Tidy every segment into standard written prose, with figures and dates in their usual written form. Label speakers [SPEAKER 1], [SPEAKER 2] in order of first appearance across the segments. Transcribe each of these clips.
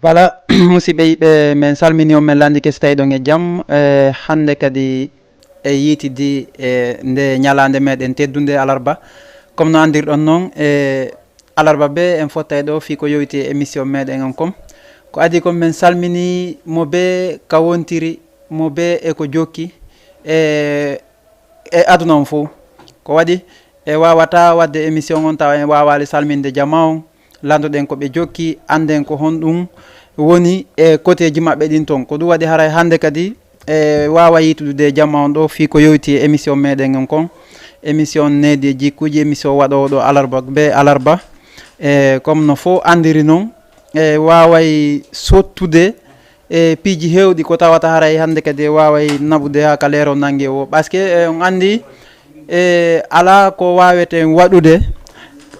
[SPEAKER 1] Voilà, musidɓe yiɓe min salmini on min landi kesi tawi ɗon e jaam hande kadi e yitidi nde ñalande meɗen teddude alarba comme no andirɗon noon alarba be en fottay ɗo fi ko yowiti émission meɗen on kom ko adi kom min salmini mo be ka wontiri mo be e ko jokki e aduna on fo ko waɗi e wawata wadde émission on tawa en wawali salminde jama on landuɗen koɓe jokki anden ko honɗum woni e côté ji maɓɓe ɗin toon ko ɗum waɗi haray hande kadi e wawa yitude jamma on ɗo fi ko yowti émission meɗen on kon émission needi e jikkuji émission waɗowo ɗo alarba be alarba e comme no fo andiri noon e waway sottude e piiji hewɗi ko tawata haray hande kadi waway naɓude ha ka leero nangue o par ce que on andi ala ko waweten waɗude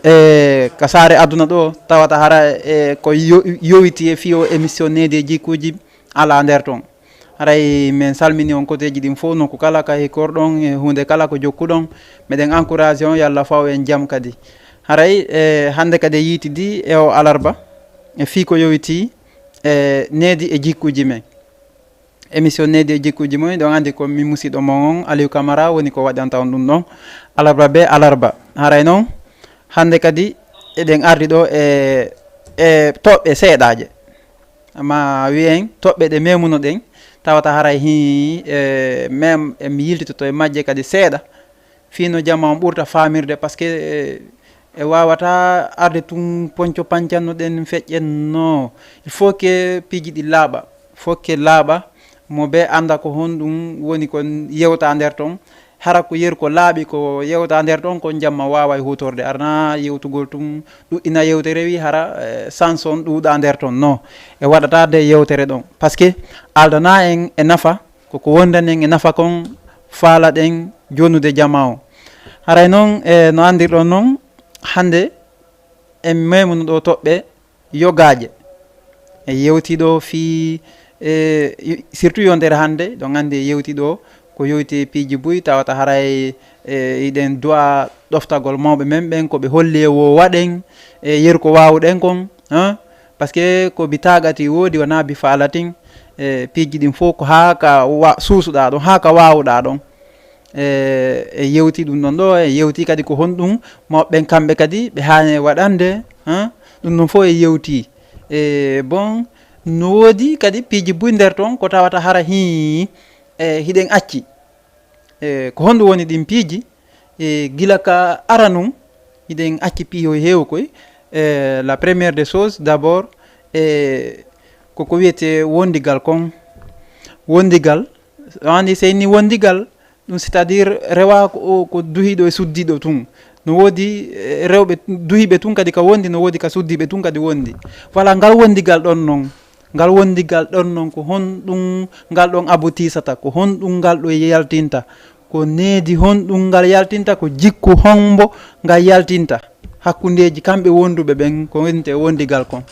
[SPEAKER 1] ka saare aduna ɗo tawata hara ko yowiti e fiyo émission needi e jikkuji ala nder toon haray min salmini on côté ji ɗin fof nokku kala ka hikorɗon e hunde kala ko jokkuɗon meɗen encouragé on yallah faw en jaam kadi haray hande kadi yitidi e o alarba e fi ko yowiti needi e jikkuji men émission needi e jikkuji moy ɗon andi ko mi musidɗo mon on Aliou Camara woni ko waɗanta on ɗum ɗon alarba be alarba haray noon hande kadi eɗen ardi ɗo e toɓɓe seeɗaje ma wiyen toɓɓe ɗe memuno ɗen tawata haray hi même emi yiltitoto e majje kadi seeɗa fino jamma on ɓurta famirde par ce que e wawata arde tun ponco pancanno ɗen feƴƴenno il faut que piiji ɗi laaɓa faut que laaɓa mo be anda ko honɗum woni ko yewta nder toon hara ko yeru ko laaɓi ko yewta nder ɗon ko jamma wawa e hutorde arna yewtugol tum ɗuɗɗina yewtere wi hara sans on ɗuuɗa nder toon non e waɗata de yewtere ɗon par ce que aldana en e nafa koko wondanen e nafa kon faala ɗen jonude jama o haray noon no andirɗon noon hande en memuno ɗo toɓɓe yogaje e yewtiɗo fi surtout yondere hande ɗon andi yewtiɗo ko yowti piiji buy tawata haray iɗen duwa ɗoftagol mawɓe men ɓen koɓe holli e wo waɗen e yeru ko wawɗen kon par ce que ko bitagati woodi wona bi faalatin piiji ɗin fof ko ha ka suusuɗa ɗon ha ka wawɗa ɗon e yewti ɗum ɗon ɗo e yewti kadi ko honɗum mawɓeɓen kamɓe kadi ɓe hani waɗande ɗum ɗon fof e yewti bon no woodi kadi piiji buy nder toon ko tawata hara hi hiɗen acci ko honɗum woni ɗin piiji gila ka ara num hiɗen acci piiho heewi koy la première des choses d' abord koko wiyete wondigal kon wondigal andi seyni wondigal ɗum c' est à dire rewa ko duhiɗo e suddiɗo tun no woodi rewɓe duhiɓe tun kadi ka wondi no woodi ka suddiɓe tun kadi wondi voilà ngal wondigal ɗon noon ngal wondigal ɗon noon ko honɗum ngal ɗon aboutisata ko honɗum ngal ɗo yaltinta ko needi honɗum ngal yaltinta ko jikku hombo ngal yaltinta hakkundeji kamɓe wonduɓe ɓen ko wonte wondigal kon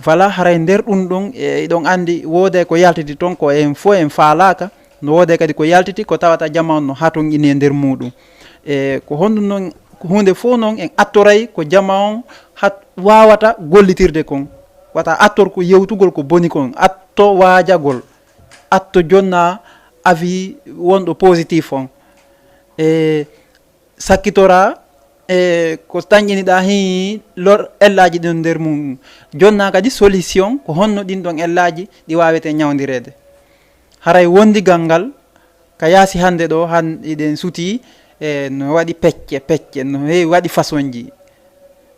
[SPEAKER 1] voilà haray nder ɗum ɗon eɗon andi woode ko yaltiti toon ko en fo en faalaka no woode kadi ko yaltiti ko tawata jama on no haton ini e nder muɗum ko honɗum noon hunde fo noon en attoray ko jama on wawata gollitirde kon wata attor ko yewtugol ko boni kon atto waajagol atto jonna avis wonɗo positif on sakkitora ko tañƴiniɗa hi lor ellaji ɗin nder mum jonna kadi solution ko honno ɗin ɗon ellaji ɗi wawete ñawdirede haray wondigal ngal ka yaasi hande ɗo han iɗen suuti no waɗi pecce no heewi waɗi façon ji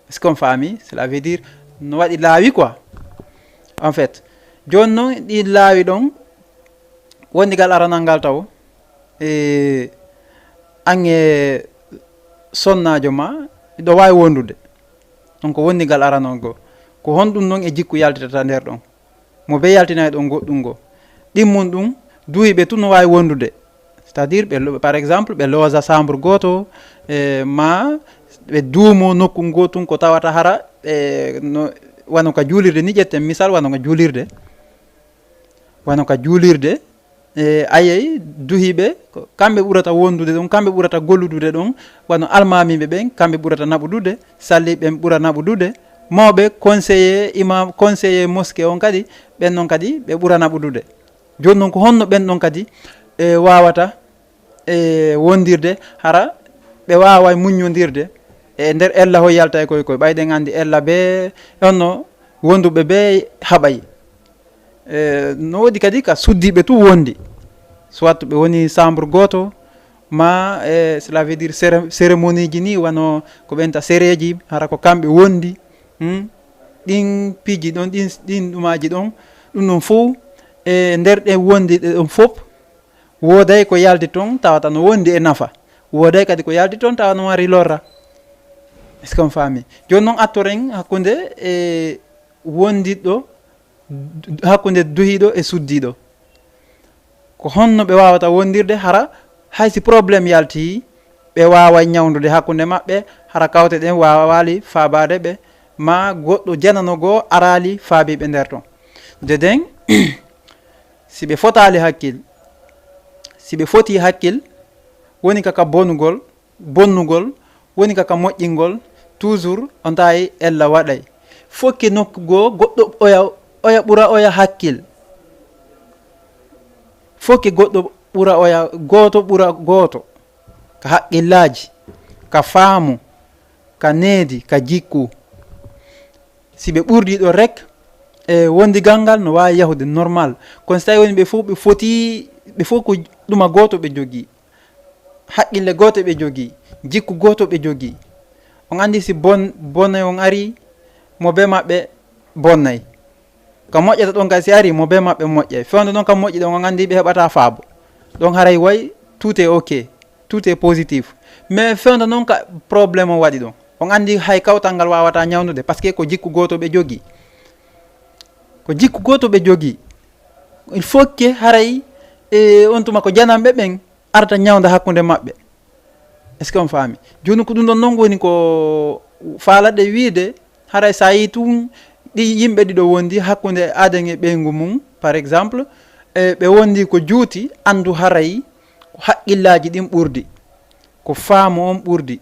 [SPEAKER 1] est ce qu'on faami cela veut dire no waɗi laawi quoi en fait joni noon ɗi laawi ɗon wondigal aranal ngal taw an e sonnajo ma ɗo wawi wondude ɗon ko wondigal aranol go ko honɗum noon e jikku yaltitata nder ɗon mo be yaltina e ɗon goɗɗum go ɗimmum ɗum duhiɓe tun no wawi wondude c'est à dire ɓe par exemple ɓe loosa chambre goto ma ɓe duumo nokku gotum ko tawata hara no wano ka juulirde ni ƴetten misal wano ka juulirde ayey duhiɓe kamɓe ɓurata wondude ɗon kamɓe ɓurata golludude ɗon wano almamiɓe ɓen kamɓe ɓurata naɓudude salliɓe ɓen ɓura naɓudude mawɓe conseiller imam conseiller mosquée on kadi ɓen ɗon kadi ɓe ɓurana ɓudude. Joni noon ko honno ɓen ɗon kadi wawata wondirde hara ɓe wawa muñodirde e nder ella ho yalta e koye ɓayɗen andi ella be honno wonduɓe be haɓay no woodi kadi ka suddiɓe tu wondi soit ɓe woni chambre goto ma cela veut dire cérémonie ji ni wano ko ɓenta séréji hara ko kamɓe wondi ɗin piiji ɗon ɗin ɗumaji ɗon ɗum ɗon fo e nder ɗe wondi ɗe ɗon fof wooday ko yaldi toon tawata no wondi e nafa, wooday kadi ko yaldi toon tawa no wari lorra. Est ce que on faami? Joni noon attoren hakkude e wondiɗɗo hakkude duhiɗo e suddiɗo ko honno ɓe wawata wondirde hara haysi probléme yalti ɓe wawa ñawdude hakkude maɓɓe hara kawte ɗen wawali fabade ɓe ma goɗɗo jananogo arali faabiɓe nder ton. De den si ɓe fotali hakkil si ɓe foti hakkil woni kaka bonnugol woni kaka moƴƴingol toujours on tawi ella waɗay fokki nokkugo goɗɗo oya ɓura oya hakkil fokki goɗɗo ɓura oya goto ɓura goto ka haqqillaji ka faamu ka needi ka jikku si ɓe ɓurdi ɗo rek e wondigal ngal no wawi yahude normal kono so tawi woni ɓe fof ɓe foti ɓe fof ko ɗuma goto ɓe jogui haqqille goto ɓe jogui jikku goto ɓe jogui on andi si bonnay on ari mo be maɓɓe bonnay ka moƴƴata ɗon kadi si ari mo be maɓɓe moƴƴay fewde ɗon kam moƴƴi ɗon on andi ɓe heɓata faabo ɗon haray way tout est ok tout est positif mais fewde noon ka probléme o waɗi ɗon on andi hay kawtal ngal wawata ñawnude par ce que ko jikku goto ɓe jogui ko jikku goto ɓe jogui il faut que haray on tuma ko janamɓe ɓen arta ñawda hakkude maɓɓe. Est ce que on faami? Joni ko ɗum ɗon noon woni ko faalaɗe wiide haray sa yi tun ɗi yimɓe ɗiɗo wondi hakkude aden e ɓeygu mum par exemple ɓe wondi ko juuti andu haray ko haqqillaji ɗin ɓurdi ko faamu on ɓurdi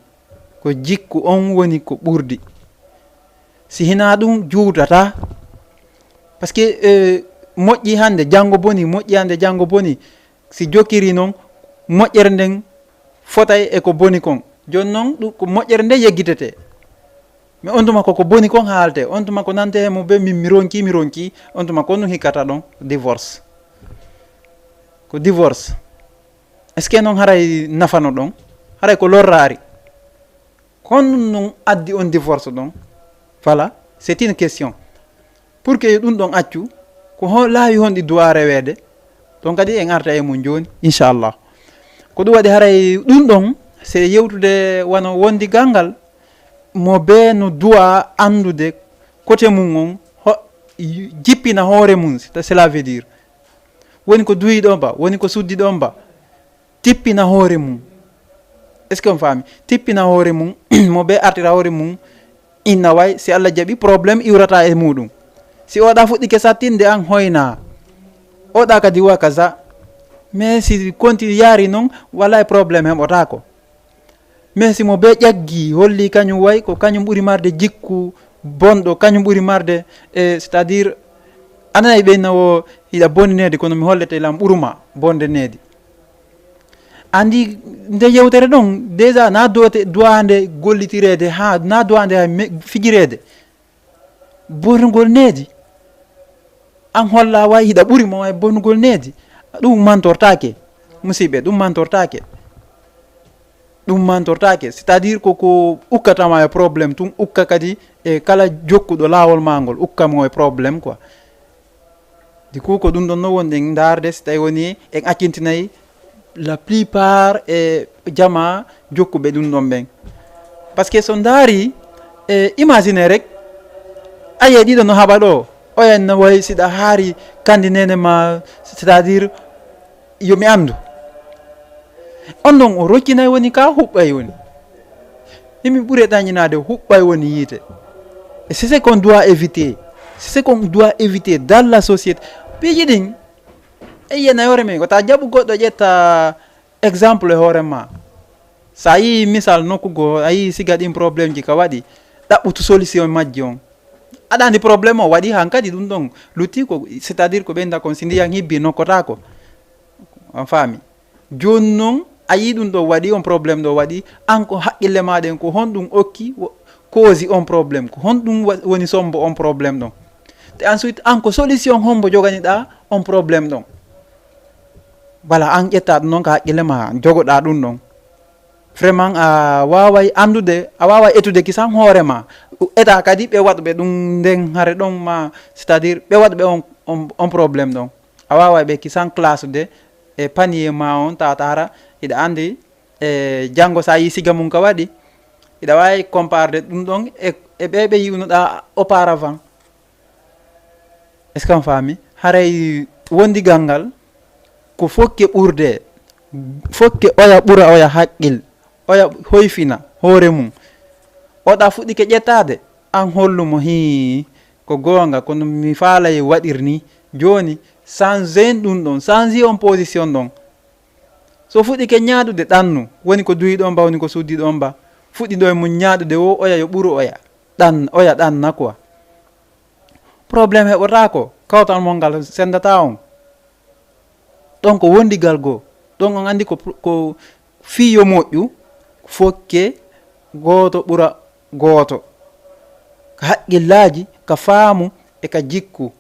[SPEAKER 1] ko jikku on woni ko ɓurdi si hina ɗum juutata par ce que moƴƴi hande janggo boni moƴƴi hande janggo boni si jokkiri noon moƴƴere nden fotay e ko boni kon joni noon ɗum ko moƴƴere nde yeggitete mais on tuma koko boni kon haalte on tuma ko nante mo be mi ronki on tuma ko ɗum hikkata ɗon divorce ko divorce est ce que noon haray nafano ɗon haray ko lorraari kon noon addi on divorce ɗon voilà c'est une question pour que ɗum ɗon accu ko laawi honɗi duwa rewede ɗon kadi en arta e mum joni inchallah ko ɗum waɗi haray ɗum ɗon se yewtude wano wondigal ngal mo be no duwa andude côté mum on jippina hoore mum cela veut dire woni ko duyiɗo mba woni ko suddiɗo mba tippina hoore mum est ce que on faami tippina hoore mum mo be artira hoore mum inna way si Allah jaaɓi probléme iwrata e muɗum si oɗa fuɗɗike sattinde an hoyna oɗa kadi wa kaza mais si continue yaari noon wala e probléme heɓotako mais si mo be ƴaggi holli kañum way ko kañum ɓuuri marde jikku bonɗo kañum ɓuuri marde c'est à dire ananayi ɓeyna o hiɗa bondi needi kono mi hollete lam ɓuruma bonde needi andi nde yewtere ɗon déjà na duwande gollitirede ha na duwande ha fijirede bonnugol needi an holla way hiɗa ɓuuri mo e bonnugol needi ɗum mantortake musidɓe ɗum mantortake c'est à dire koko ukkatama e probléme tun ukka kadi e kala jokkuɗo lawol magol ukkamo e probléme quoi du coup ko ɗum ɗon no wonɗen darde so tawi woni en accintinayi la plupart e jama jokkuɓe ɗum ɗon ɓen par ce que so daari imagine rek aye ɗiɗo no haɓa ɗo oyen no way siɗa haari kandi nene ma c'est à dire yomi andu on ɗon o rokkinayi woni ka huɓɓay woni imi ɓuuri ɗañinade huɓɓay woni yiite et c'est ce qu'on doit éviter c'est ce qu'on doit éviter dans la société piiji ɗin e yiyana hoore men ko ta jaɓu goɗɗo ƴetta exemple e hoore ma sa yi misal nokkugo a yi siga ɗin probléme ji ka waɗi ɗaɓɓutu solution majji on aɗa andi probléme o waɗi hankadi ɗum ɗon lutti ko c'est à dire ko ɓenda kon si ndiyan hibbi nokkotako on faami joni noon a yi ɗum ɗo waɗi on probléme ɗo waɗi an ko haqqille maɗen ko honɗum okki cause on probléme ko honɗum woni sombo on probléme ɗon te ensuite an ko solution hombo joganiɗa on probléme ɗon voilà an ƴetta ɗum noon ko haqqille ma jogoɗa ɗum ɗon vraiment a waway andude a waway étude kisan hoorema état kadi ɓe waɗɓe ɗum nden haare ɗon ma c'est à dire ɓe waɗɓe on probléme ɗon a waway ɓe kisan classe de e panier ma on tatara iɗa andi e janggo sa yi siga mum ka waɗi iɗa wawi comparde ɗum ɗon e ɓe yiwnoɗa auparavant est ce que on faami haray wondigal ngal ko fokke ɓurde fokke oya ɓura oya haqqil oya hoyfina hoore mum oɗa fuɗɗi ke ƴettade an hollumo hi ko gonga kono mi faalay waɗirni joni changer ɗum ɗon changer on position ɗon so fuɗɗi ke ñaaɗude ɗannu woni ko duyiɗon ba woni ko suddiɗon ba fuɗɗi ɗo e mum ñaaɗude o oya yo ɓuru oya ɗanna quoi probléme heɓotako kawtal mol ngal sendata on ɗon ko wondigal goo ɗon on andi ko fiyo moƴƴu fokke gooto ɓura gooto ka haqqillaji ka faamu e ka jikku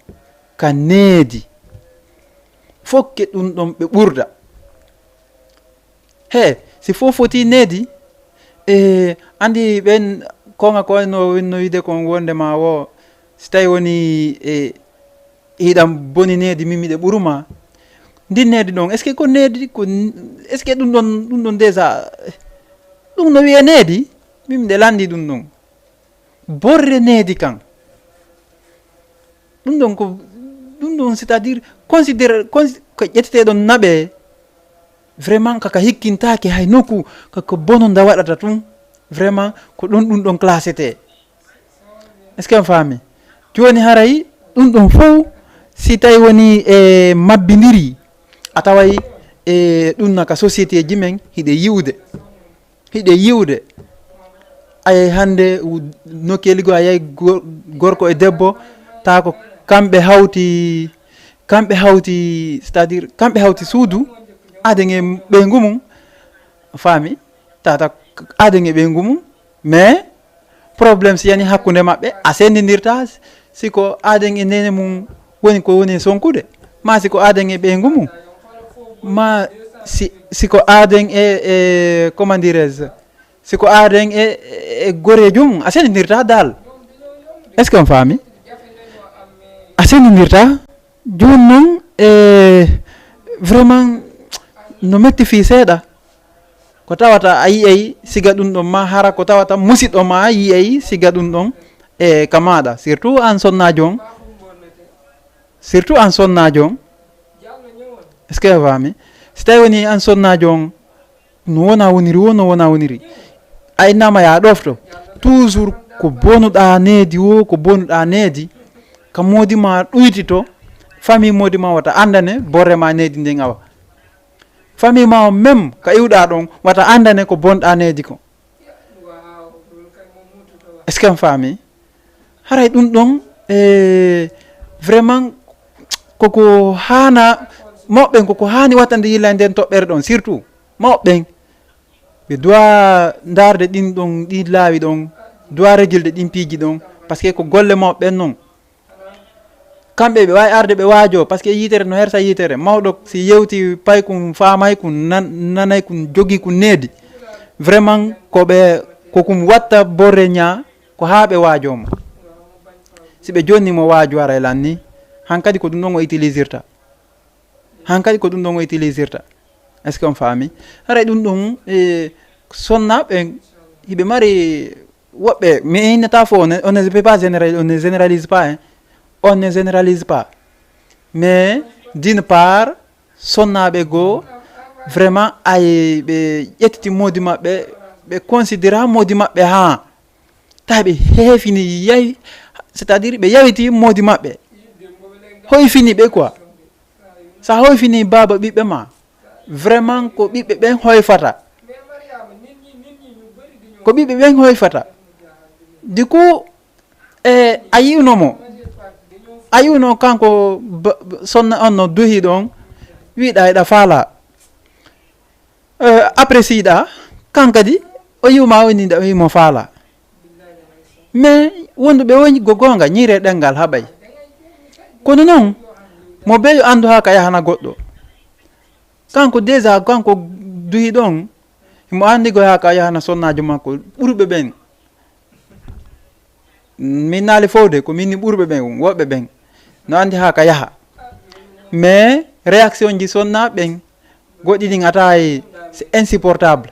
[SPEAKER 1] ka needi fokke ɗum ɗon ɓe ɓurda he si fof foti needi e andi ɓen konga ko no wide kon wondema wo si tawi woni e hiɗam boni needi mimiɗe ɓuruma ndi needi ɗon est ce que ko needi ko est ce que ɗum ɗon déjà ɗum no wiye needi mimiɗe landi ɗum ɗon borre needi kan ɗum ɗon ko ɗum ɗon c'est à dire considére ko ƴetteteɗon naɓe vraiment kaka hikkintake hay nokku kaka bononda waɗata tun vraiment ko ɗum ɗon classete est ce que on faami joni haray ɗum ɗon fof si tawi woni e mabbidiri a taway e ɗum naka société ji men hiɗe yiwde ay hande nokkeligo a yayi gorko e debbo ta ko kamɓe hawti c'est à dire kamɓe hawti suudu aden e ɓeygu mum faami tata aden e ɓeygu mum mais probléme si yani hakkude maɓɓe a sendidirta siko aden e nene mum woni ko woni sonkude ma siko aden e ɓeygu mum ma siko aden e comment dirais-je siko aden e gorejo mum a sendidirta dal est ce que on faami a sendidirta joni noon e vraiment no metti fi seeɗa ko tawata a yiyay siga ɗum ɗon ma hara ko tawata musidɗo ma yiyay siga ɗum ɗon e ka maɗa surtout an sonnajo on est ce que faami si tawi woni an sonnajo on no wona woniri a innama ya ɗofto toujours ko bonuɗa needi ko bonuɗa needi ka modi ma ɗuytito famille modi ma wata andane borre ma needi nden awa famille ma o même ka iwɗa ɗon wata andane ko bonɗa needi ko est ce que on faami haray ɗum ɗon vraiment koko hana mawɓen koko hani wattande yilla nden toɓɓere ɗon surtout mawɓen ɓe doit darde ɗin ɗon ɗi laawi ɗon doit rejilde ɗin piiji ɗon par ce que ko golle mawɓen noon kamɓe ɓe wawi arde ɓe waajo par ce que yitere no hersa yitere mawɗo si yewti pay kum faamay kum nanay kum jogui kum needi vraiment kokum watta borre ña ko ha ɓe waajomo si ɓe jonnimo waaju ara lan ni hankadi ko ɗum ɗon o utilisirta est ce que on faami haray ɗum ɗon sonnaɓe hiɓe mari woɓɓe mi innata fo on ne peut pas on ne généralise pas on ne généralise pas mais d'une part sonnaɓe goo vraiment ay ɓe ƴettiti modi maɓɓe ɓe considéra modi maɓɓe ha tawi ɓe heefini yahi c'est à dire ɓe yawiti modi maɓɓe hoyfini ɓe quoi sa hoyfini baba ɓiɓɓe ma vraiment ko ɓiɓɓe ɓen hoyfata du coup a yi'unomo a yi'uno kanko sonna on no duhi ɗon wiɗa eɗa faala après siɗa kankadi o yiwma woni nde o wimo faala mais wonduɓe woni go gonga ñiire ɗengal haɓay kono noon mo beyo andu ha ka yahana goɗɗo kanko déjà kanko duhi ɗon mo andigo ha ka yahana sonnajo makko ɓurɓe ɓen min naali fowde ko minni ɓurɓe ɓen woɓɓe ɓen no andi ha ka yaha mais réaction ji sonna ɓen goɗɗi ɗin ataye c'est insupportable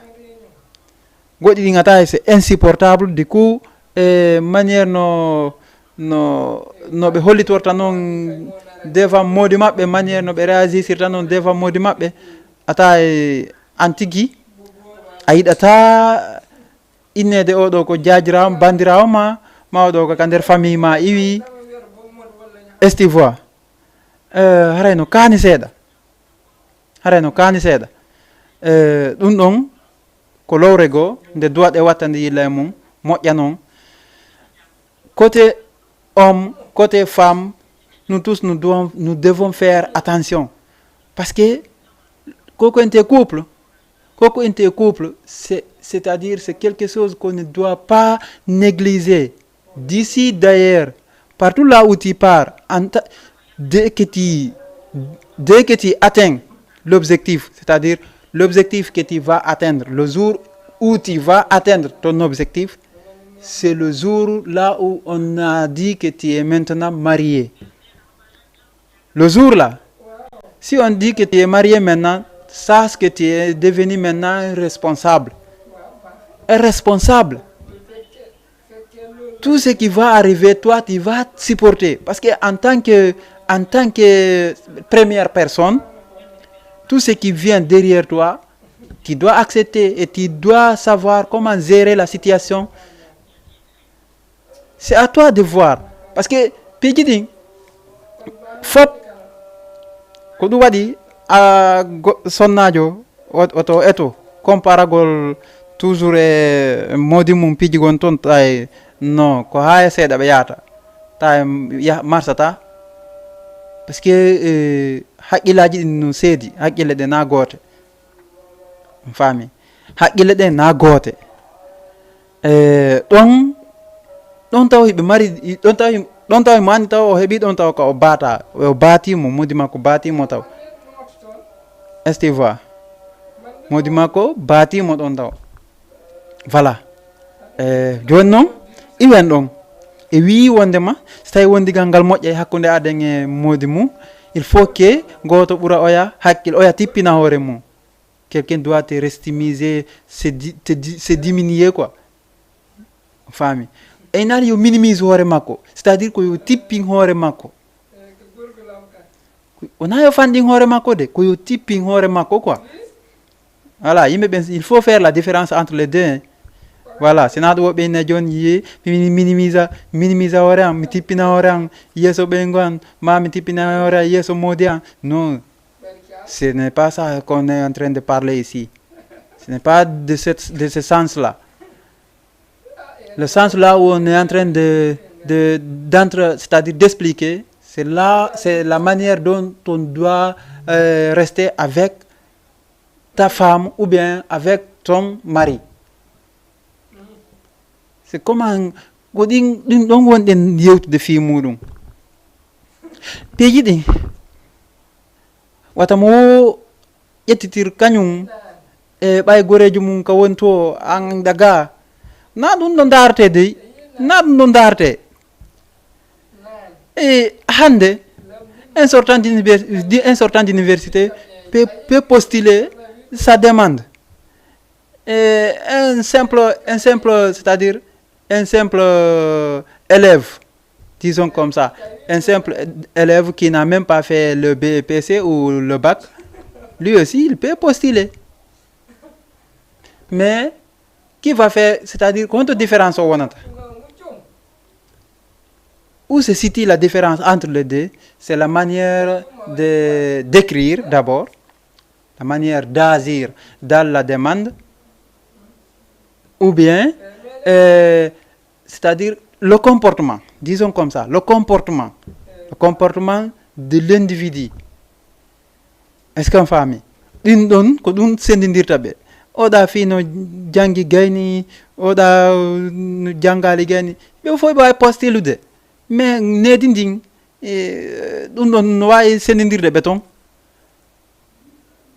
[SPEAKER 1] goɗɗi ɗin ataye c'est insupportable du coup manière no ɓe hollitorta noon des fois modi maɓɓe manière no ɓe réagisirta noon des fois modi maɓɓe ataye an tigui a yiɗata innede oɗo ko jajirawo bandirawo ma oɗo ko ka nder famille ma iwi esti voi harayno kaani seeɗa ɗum ɗon ko lowre goo nde duwaɗe watta nde yilla e mum moƴƴa noon côté homme côté femme nous tous nous devons faire attention parce que koko ente couple c'est-à-dire c'est quelque chose qu'on ne doit pas négliger d'ici d'ailleurs partout là où tu pars dès que tu atteins l'objectif, c'est-à-dire l'objectif que tu vas atteindre, le jour où tu vas atteindre ton objectif, c'est le jour là où on a dit que tu es maintenant marié. Le jour là, si on dit que tu es marié maintenant, sache que tu es devenu maintenant responsable. Responsable. Tout ce qui va arriver, toi, tu vas supporter. Parce que en tant que première personne, tout ce qui vient derrière toi, tu dois accepter et tu dois savoir comment gérer la situation. C'est à toi de voir. Parce que, Pidgiding, fop, ko ɗum waɗi a sonnajo oto eto comparagol toujours e modi mum pijigon toon taw non ko ha e seeɗa ɓe yahata taw marsata par ce que haqqillaji ɗin no seedi haqqille ɗe na goote faami haqqille ɗe na goote ɗon taw hiɓe mari ɗon taw mo andi taw o heeɓi ɗon taw ka o baata o baatimo modi makko baatimo taw esti voi modi makko baatimo ɗon taw voilà joni noon iwen ɗon e wi wondema so tawi wondigal ngal moƴƴa e hakkude aɗen e modi mum il faut que goto ɓuura oya hakkille oya tippina hoore mum quelqu'un doit te restimiser se diminuer quoi faami e naali yo minimise hoore makko c'est à dire ko yo tippin hoore makko wona yo fanɗin hoore makko de ko yo tippin hoore makko quoi voilà yimɓe ɓen il faut faire la différence entre les deux voilà sina ɗum woɓɓe ne joni yiye mi minimisa hoore am mi tippina hoore am yeeso ɓeygu an ma mi tippina hoore am yeeso moodi an non ce n'est pas ça qu'on est en train de parler ici ce n'est pas de ce sens là. Le sens là où on est en train d'entrer, c'est-à-dire d'expliquer, c'est la manière dont on doit rester avec ta femme ou bien avec ton mari. C'est comment ko ɗin ɗon wonɗen yewtude fi muɗum peeji ɗin wata mo ƴettitir kañum e ɓay gorejo mum ka woni to an daga na ɗum ɗo darete dey na ɗum ɗo darete e hande un sortant d'université peut postuler sa demande et un simple c'est-à-dire un simple élève, disons comme ça, un simple élève qui n'a même pas fait le BEPC ou le bac, lui aussi il peut postuler. Mais qui va faire, c'est-à-dire quelle différence on a? Où se situe la différence entre les deux? C'est la manière d'écrire d'abord, la manière d'agir dans la demande, ou bien c'est-à-dire le comportement, disons comme ça, le comportement de l'individu. Est-ce qu'on famille ɗin ɗon ko ɗum sendidirta ɓe oɗa fi no jangi gayni oɗa no jangali gayni ɓe fof ɓe wawi postelude mais nedi ndin ɗum ɗon no wawi sendidirde ɓe toon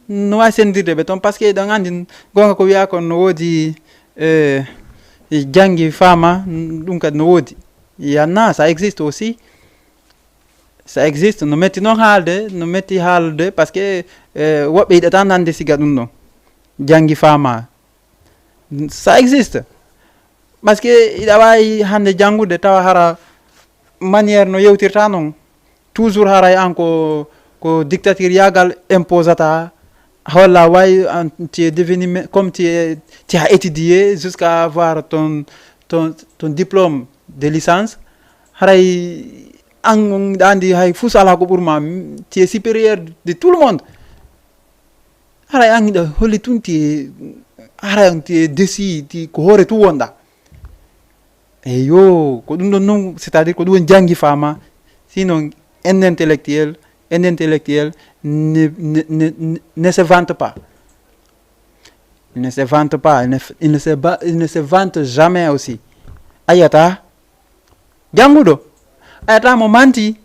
[SPEAKER 1] no wawi sendidirde ɓe toon par ce que ɗon andi gonga ko wiya kon no woodi jangi fama ɗum kadi no woodi yanna ça existe aussi ça existe no metti noon haalde no metti haalde par ce que woɓɓe yiɗata nande siga ɗum ɗon jangi fama ça existe par ce que iɗa wawi hande jangude tawa hara maniére no yewtirta noon toujours haray an ko dictature yagal imposata holla way tu es devenu comme tu as étudié jusqu'à avoir ton diplôme de licence haray an andi hay fus ala ko ɓurma tu es supérieur de tout le monde haray an ɗo holli tun haray tu es déci ti ko hoore tu wonɗa eyo ko ɗum ɗon noon c'est à dire ko ɗum woni jangi fama sinon un intellectuel ne se vante pas. Il ne se vante pas, il ne se vante jamais aussi. Ayata janguɗo ayata mo manti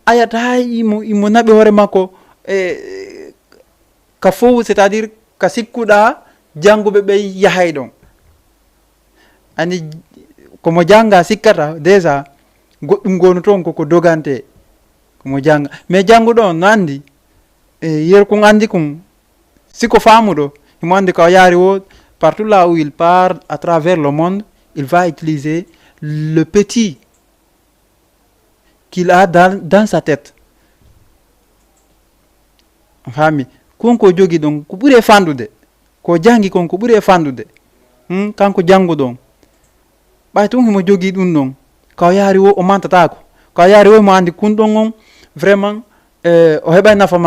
[SPEAKER 1] ayata imo naɓi hoore makko ka fof c'est à dire ka sikkuɗa janguɓe ɓe yahay ɗon andi komo janga sikkata déjà goɗɗum gonu toon koko dogante komo janga mais janguɗo on no andi yer kon andi kon siko famuɗo imo andi ko yaari o partout là où il part à travers le monde il va utiliser le petit qu'il a dans sa tête fami konko jogi ɗon ko ɓuuri fandude ko jangi kon ko ɓuuri fandude kanko janguɗon ɓay tun himo jogi ɗum ɗon kaw yaari o o mantatako kaw yaari o mo andi kun ɗon on vraiment o heɓay nafa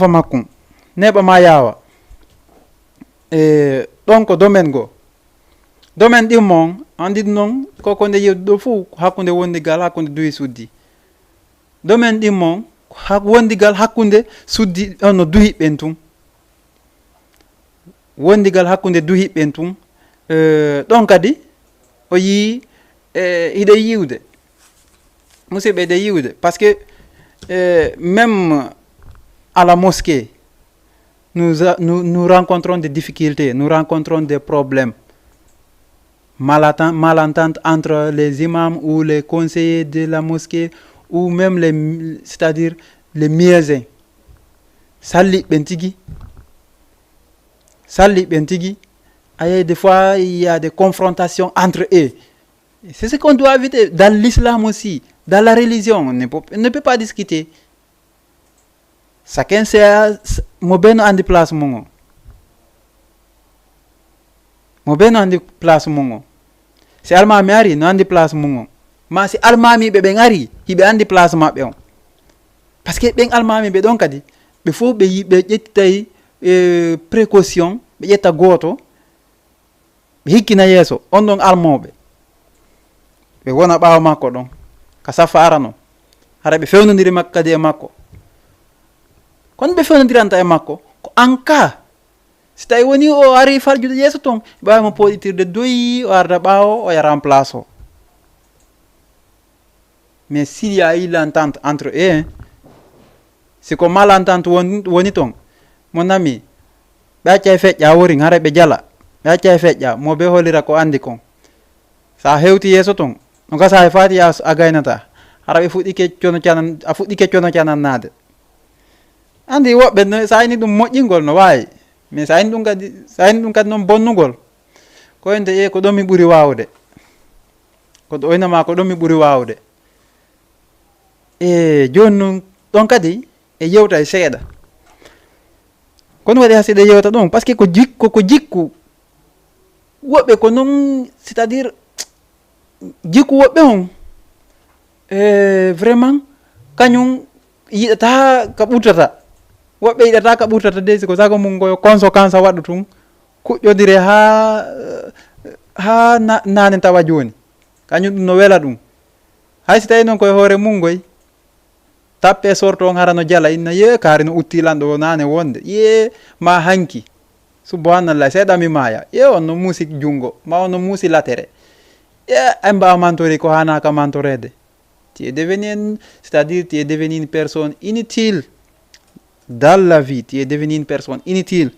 [SPEAKER 1] makko neɓa ma yawa ɗon ko domaine ɗimmon andi noon koko nde yewduɗo fou hakkude wondigal hakkude duwi suddi domaine ɗimmon wondigal hakkude suddi no duhiɓɓen tun wondigal hakkude duhiɓɓen tun ɗon kadi o yii hiɗe yiwde musidɓe ɗe yiwde par ce que même à la mosquée nous rencontrons des difficultés, nous rencontrons des problèmes, malentente entre les imams ou les conseillers de la mosquée ou même c'est-à-dire les muezzins. Salli bentigi. Des fois, il y a des confrontations entre eux. C'est ce qu'on doit éviter. Dans l'islam aussi, dans la religion, on ne peut pas discuter. Chacun sait mo beno andi place mongo. Si almami ari no andi place mongo. Ma si almami ɓe ngari hiɓe andi place maɓɓe on. Parce que ɓen almami ɓe ɗon kadi ɓe fof ɓe ƴettay précaution ɓe ƴetta goto ɓe hikkina yeeso on ɗon almoɓe ɓe wona ɓaawa makko ɗon ka safa arano hara ɓe fewnodiri makko kadi e makko kono ɓe fewnodiranta e makko ko en cas si tawi woni o ari farjude yeeso toon ɓe wawimo poɗitirde doyi o arda ɓaawo o yaran place o mais s'il y a eu l'entente entre eux siko malentente woni toon mon ami ɓe acca e feƴƴa wori hara ɓe jala ɓe acca e feƴƴa mo ɓe holira ko andi kon sa hewti yeeso toon no gasa e fatiya a gaynata hara ɓe fuɗɗike cono canannade andi woɓɓe sa ini ɗum moƴƴingol no wawi mais sa ini ɗum kadi noon bonnugol ko wende ko ɗon mi ɓuuri wawde ko oynama ko ɗon mi ɓuuri wawde joni noon ɗon kadi e yewta e seeɗa kono waɗi ha seeɗa yewta ɗon par ce que ko jikku woɓɓe ko noon c'est à dire jikku woɓɓe on vraiment kañum yiɗata ka ɓurtata woɓɓe yiɗata ka ɓurtata de siko sago mum koyo conséquence waɗa tun kuƴƴodire ha ha nane tawa joni kañum ɗum no wela ɗum hay si tawi noon koye hoore mum goy tappe sorto on hara no jala inna ye kaari no uttilanɗo nane wonde ye ma hanki subhanallah seeɗami maya ye on no muusi jungo ma on no muusi latere ye ay mbawa mantori ko hanaka mantorede tu es devenu c'est-à-dire tu es devenu une personne inutile dans la vie, tu es devenu une personne inutile,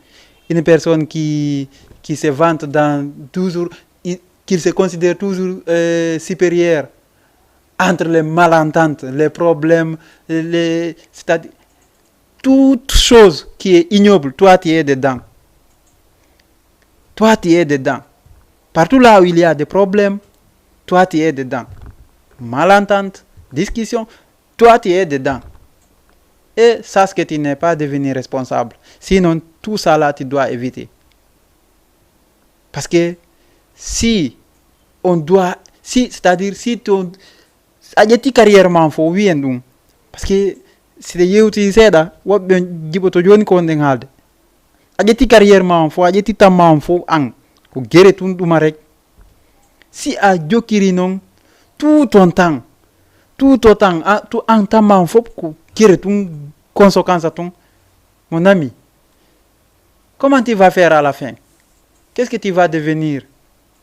[SPEAKER 1] une personne qui se vante dans toujours, qui se considère toujours supérieur entre les malententes, les problèmes, c'est-à-dire toute chose qui est ignoble, toi tu es dedans. Toi tu es dedans. Partout là où il y a des problèmes, toi tu es dedans. Malentente, discussion, toi tu es dedans. Et sache que tu n'es pas devenu responsable. Sinon, tout ça là, tu dois éviter. Parce que si on doit, c'est-à-dire si tu as une carrière, il faut oui. Parce que si tu utilises ça, tu vas te faire ko ndeng halde. Ajeti carrière ma faut ajeti tamma faut ang ko gere tun duma rek. Si a jokiri non tout ton temps tout en tamma faut ko gere tun conséquence ton mon ami. Comment tu vas faire à la fin? Qu'est-ce que tu vas devenir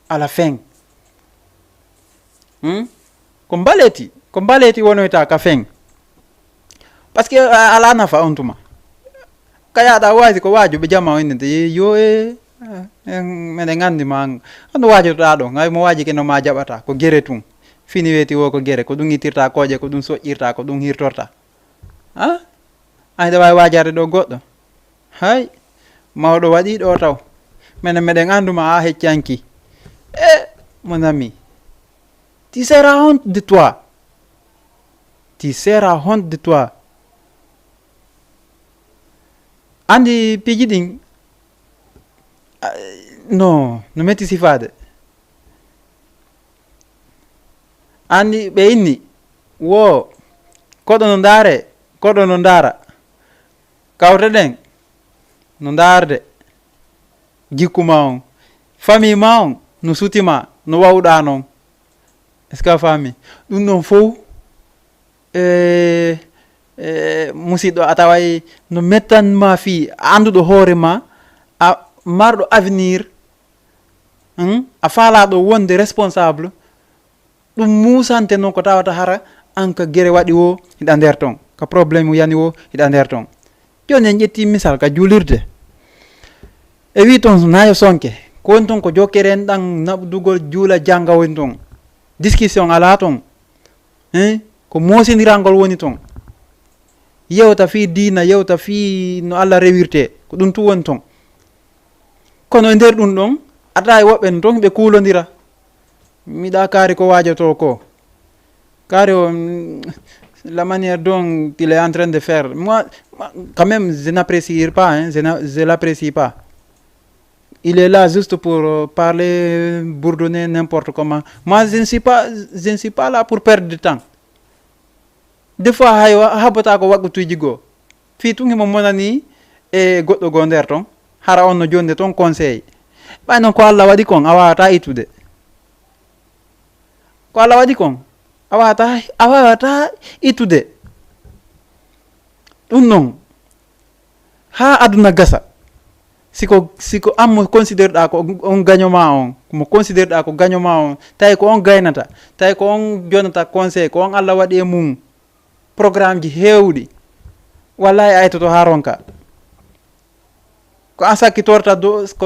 [SPEAKER 1] à la fin? Kombaleti wono ita ka fin. Parce que ala nafa ontuma. Kaya da waji ko waju be jama wonde yo mede ngandi mang ando waji to do ngay mo waji ke no ma jabata ko gere tun fini weti wo ko gere ko dum itirta koje ko dum so irta ko dum hirtorta ha ay da way wajare do goddo hay mawdo wadi do taw mede nganduma a heccanki mon ami tu seras honte de toi, tu seras honte de toi. Andi pijiding no metti si fade andi be inni wo kodo no ndara kawre den no ndarde jikku ma on famille ma on no sutima no wawɗa non est-ce que fami ɗum non fof musidɗo a taway no mettanma fi anduɗo hoore ma a marɗo avenir a faalaɗo wonde responsable ɗum musante noon ko tawata hara an ka guere waɗi o hiɗa nder ton ka probléme yani o hiɗa nder ton joni en ƴetti misal ka juulirde e wi ton nayo sonke ko woni ton ko jokkere en ɗan naɓdugol juula janga woni ton discussion ala ton ko mosindirangol woni ton yewta fi diina yewta fi no Allah rewirte ko ɗum tu woni ton kono e nder ɗum ɗon ata e woɓɓe ton ɓe kuulodira miɗa kaari ko wajoto ko kaari o la manière dont il est en train de faire moi quand même je n'apprécie pas je l'apprécie pas. Il est là juste pour parler, bourdonner n'importe comment. Moi je ne suis pas là pour perdre du temps. Des fois habata ko wagutuji go fi tungi mo monani e goddo go nder ton hara on no jonde ton conseil bay non ko Allah wadi kon awata itude ko Allah wadi kon awata itude dum non ha aduna gasa siko am considère da ko on gagnoma on mo considère da ko gagnoma on tay ko on gaynata tay ko on jonata conseil ko on Allah wadi e mum programme ji hewdi wallahi aytoto haronka ko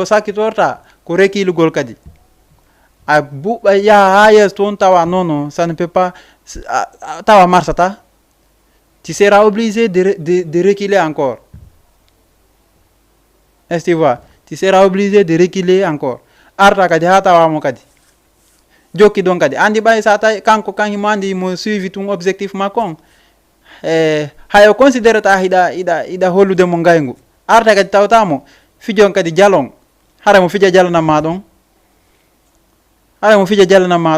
[SPEAKER 1] sakitorta ko rekilugol kadi a buɓa ya hayes ton tawa non ça ne peut pas tawa marsata tu seras obligé de reculer encore. Est-ce que tu vois? Tu seras obligé de reculer encore arta kadi ha tawa mo kadi jokki don kadi andi bay sa tay kanko himo andi mo suivi ton objectif makon hayo considéré ta ida hollude mo ngaygu arta kadi tawtamo fijon kadi jalon hara mo fija jalana ma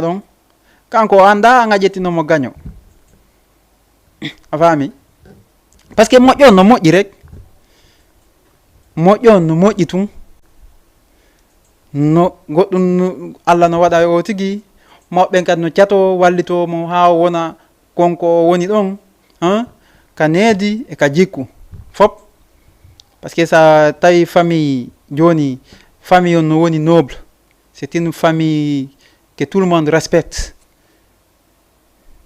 [SPEAKER 1] don kanko anda ngajetino mo gagno a fami parce que moƴƴon no moƴƴi rek moƴƴon no moƴƴi tun no goɗɗum Allah no waɗa o tigi mawɓen kadi no cato wallitomo ha wona konko woni ɗon ka needi e ka jikku fop par ce que sa tawi famille joni famille on no woni noble, c'est une famille que tout le monde respecte,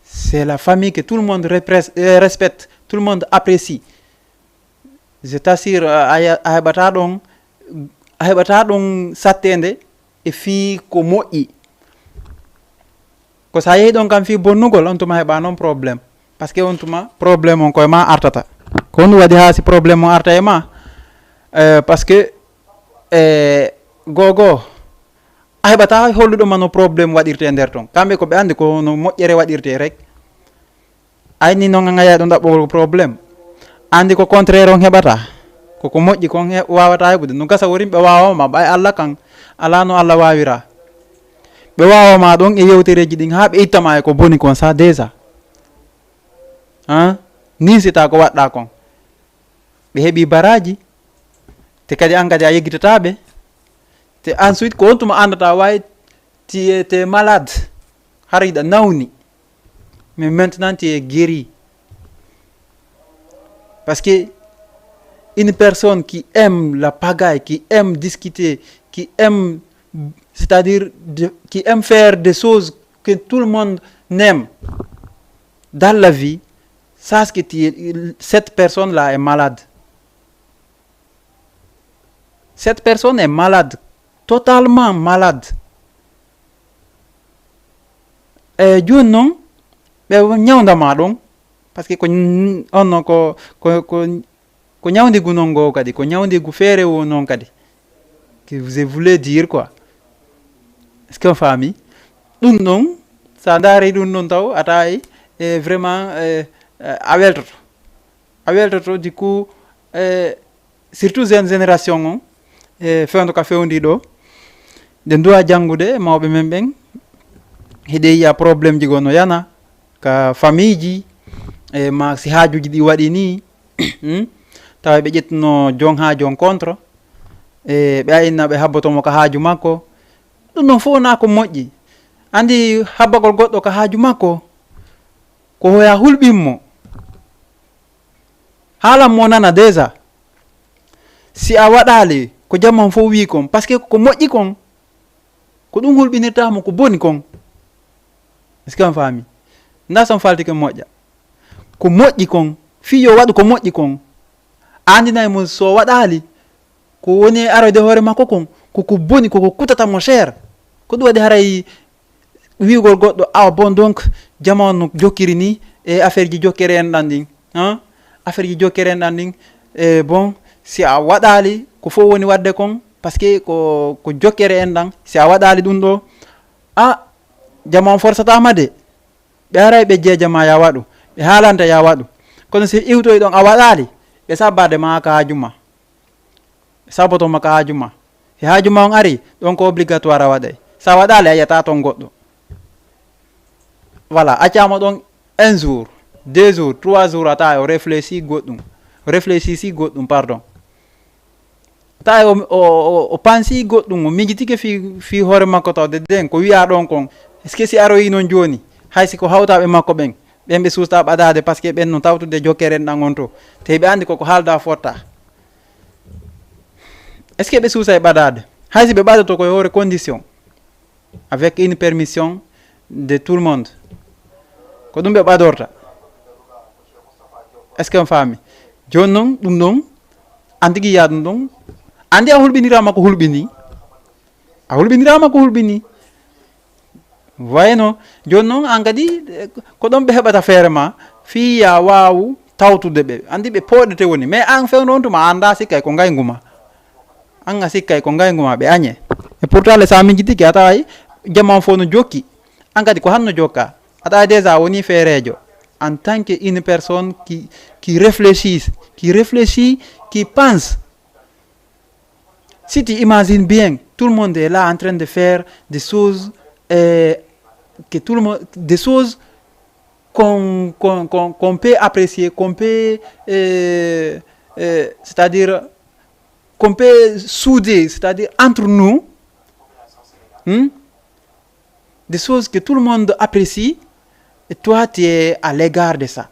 [SPEAKER 1] c'est la famille que tout le monde respecte, tout le monde apprécie. Je t'assure a heɓata ɗon sattede e fii ko moƴƴi ko sa yehi ɗon kam fi bonnugol on tuma heɓa noon probléme par ce que on tuma probléme on koye ma artata ko honɗum waɗi ha si probléme o arta e ma par ce que gogo a heɓata holluɗoma no probléme waɗirte e nder ton kamɓe ko ɓe andi ko no moƴƴere waɗirte rek ayni noon a gaya ɗo ɗaɓɓogol probléme andi ko contraire on heɓata koko moƴƴi kon wawata heɓude no gasa worin ɓe wawama ɓay Allah kan ala no Allah wawira ɓe wawama ɗon e yewtereji ɗin ha ɓe ittama e ko boni kon sa déjà nisita ko waɗɗa kon ɓe heeɓi baraji te kadi an kadi a yeggitataɓe te ensuite ko on tuma andata wawi tu es malade har yiɗa nawni mais maintenant tu es guéri parce que une personne qui aime la pagaille, qui aime discuter, qui aime, c'est-à-dire qui aime faire des choses que tout le monde aime dans la vie, sache que cette personne-là est malade. Cette personne est malade, totalement malade. Et Dieu non, mais ñawndama ɗon parce que ko onno ko ñawdigu non go kadi ko ñawdigu feere wo non kadi que vous voulez dire quoi est-ce qu'on famille ɗum non sa daari ɗum non taw atayi vraiment a weltoto du coup surtout jeune génération on fewndo ka fewndi ɗo nde duwa janngude mawɓe men ɓen heɗe yiya probléme ji gonno yana ka famille ji ma si haajuji ɗi waɗi ni tawa ɓe ƴettuno jon ha jon contre ɓe ayinna ɓe habbotomo ka haaju makko ɗum noon fof na ko moƴƴi andi habbagol goɗɗo ka haaju makko ko hoya hulɓinmo haalan mo nana déjà si a waɗali ko jamman fof wi kon par ce que ko moƴƴi kon ko ɗum hulɓinirtamo ko boni kon est ce que on faami nda son falti ke moƴƴa ko moƴƴi kon fi yo waɗu ko moƴƴi kon andinay mo so waɗali ko woni arode hoore makko kon koko boni koko kutatamo cher ko ɗum waɗi haray wiigol goɗɗo awa bon donc jamanu jokkiri ni e affaire ji jokkere en ɗan ɗin affaire ji jokkere en ɗan ɗin e bon si a waɗali ko fof woni wadde kon par ce que ko jokkere en ɗan si a waɗali ɗum ɗo jamanu forsatama de ɓe haray ɓe jeejama ya waɗu ɓe haalanta ya waɗu kono si iwtoy ɗon a waɗali ɓe sabbade ma ka haaju ma ɓe sabbotoma ka haaju ma e haaju ma on ari ɗon ko obligatoire a waɗay sa waɗali a yiyata ton goɗɗo voilà accama ɗon 1 jour 2 jours 3 jours a tawa o réfléchisi goɗɗum pardon tawa o pensi goɗɗum o mijitike fi hoore makko tawde den ko wiya ɗon kon est ce que si aroyi noon joni haysi ko hawtaɓe makko ɓen ɓen ɓe suusta ɓadade par ce que ɓen no tawtude jokkere en ɗan on to te ɓe andi koko haalda fotta est ce que ɓe suusa e ɓadade haysi ɓe ɓadato koye hoore condition avec une permission de tout le monde ko ɗum ɓe ɓadorta est ce que on faami joni noon ɗum ɗon an tigui yiya ɗum ɗon andi a hulɓinirama ko hulɓini wayno joni noon an kadi ko ɗon ɓe heɓata feere ma fi ya wawu tawtude ɓe andi ɓe pooɗete woni mais an fewno on tuma anda sikkay ko ngaygu ma an a sikkay ko ngaygu ma ɓe añe et pourtant le sa mijitiki a taway jamman fo no jokki an kadi ko hanno jokka a tawa déjà woni feerejo en tant que une personne qui réfléchit qui pense si tu imagines bien tout le monde est là en train de faire des choses que tout le monde, des choses qu'on peut apprécier, qu'on peut, c'est-à-dire qu'on peut souder, c'est-à-dire entre nous, Des choses que tout le monde apprécie, et toi, tu es à l'égard de ça.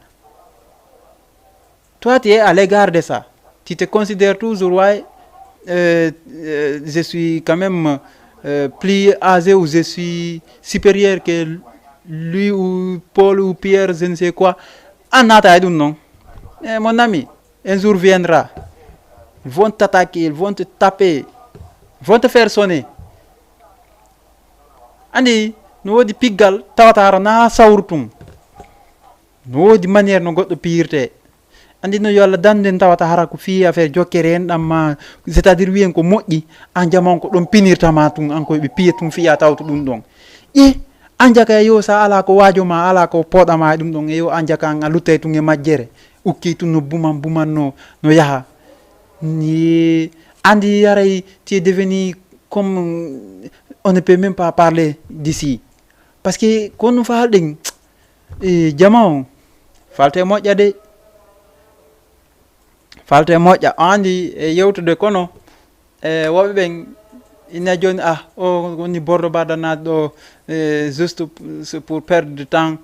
[SPEAKER 1] Toi, tu es à l'égard de ça. Tu te considères toujours, ouais, je suis quand même plus âgé ou je suis supérieur que lui ou Paul ou Pierre, je ne sais quoi. Non. Mon ami, un jour viendra. Ils vont t'attaquer, ils vont te taper, ils vont te faire sonner. Andi, no di piggal tawatara na sawrutum. No di manière no goddo pirte. Andi no yo Allah danden tawata hara ko fi affaire jokkere en dam c'est-à-dire wiyen ko moƴƴi an jamon ko don pinirta ma tun an ko be piyetum fiya tawtu dum don. Anjaka yo sa ala ko wajo ma ala ko poda ma dum don yo anjaka an luttay tun e majjere. Ukki tun no buman no yaha. Ni andi yaray tu es devenu comme on ne peut même pas parler d'ici parce que quand nous faisons jamon falte moƴƴa de falte moƴƴa andi yewtude kono woɓe ɓen ina joni o woni bordo badanaɗo ɗo juste pour perdre du temps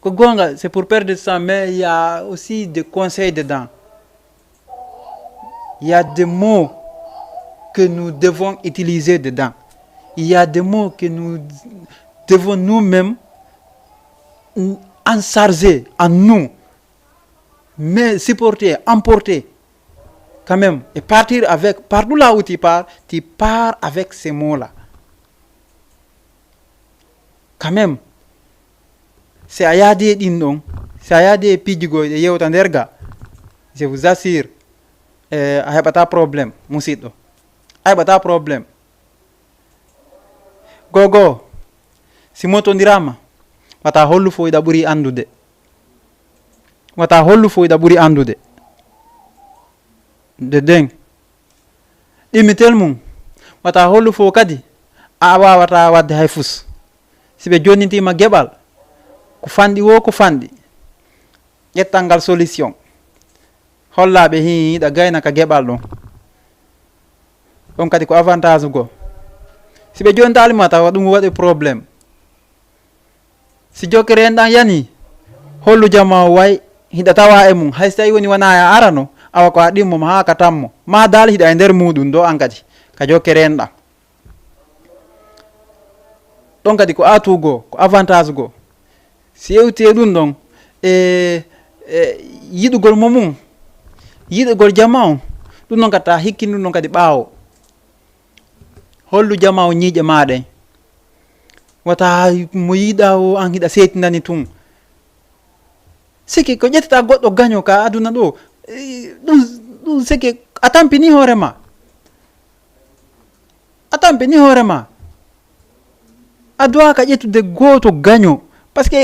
[SPEAKER 1] ko gonga c'est pour perdre du temps mais il y a aussi des conseils dedans. Il y a des mots que nous devons utiliser dedans. Il y a des mots que nous devons nous-mêmes en charger en nous, mais supporter, emporter quand même, et partir avec, partout là où tu pars avec ces mots-là. Quand même, c'est ayade dindong, c'est ayade pidigo, et yeutanderga, je vous assure, a pas problème, musito. Ay bata problème. Gogo, si moto ndirama, wata hollu fo ida buri andude. Wata hollu fo ida buri andude. De deng. Imitel mum, wata hollu fo kadi, awa wata wadde hay fus. Sibe jonintima gebal, ko fandi wo ko fandi. Yettangal solution. Hollaɓe hi ida gayna ka gebal ɗon. On kadi ko avantage go si be jontali mata wadum wade problème si jokere en dan yani hollu jama way hida tawa e mum hay tay woni wana ya arano awa ko adimo ma ha katammo ma dal hida e der mudum do an kadi ka jokere en dan don kadi ko atugo ko avantage go si yewte dum don yidugol momum yidugol jama dum non kata hikkinu non kadi baawo hollu jama o ñiije maɗen wata mo yiɗa o an hiɗa settinani tun siki ko ƴettata goɗɗo gaño ka aduna ɗo ɗum siki a tampini hoorema a dowa ka ƴettude goto gaño par ce que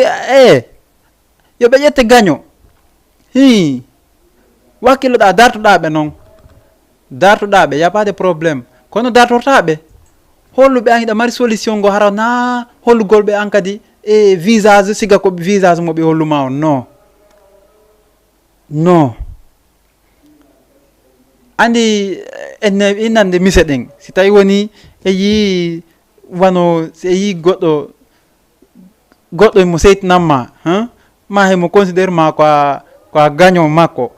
[SPEAKER 1] yoɓe ƴette gaño wakkilloɗa dartoɗaɓe noon dartoɗaɓe y a pas de probléme kono dartortaɓe holluɓe an hiɗa mari solution go hara na hollugolɓe an kadi visage siga ko visage mo ɓe holluma on non andi enne innande mise ɗen si tawi woni yi wano si yi goɗɗo mo seytinanma ma hemo considére ma ko a gagnant makko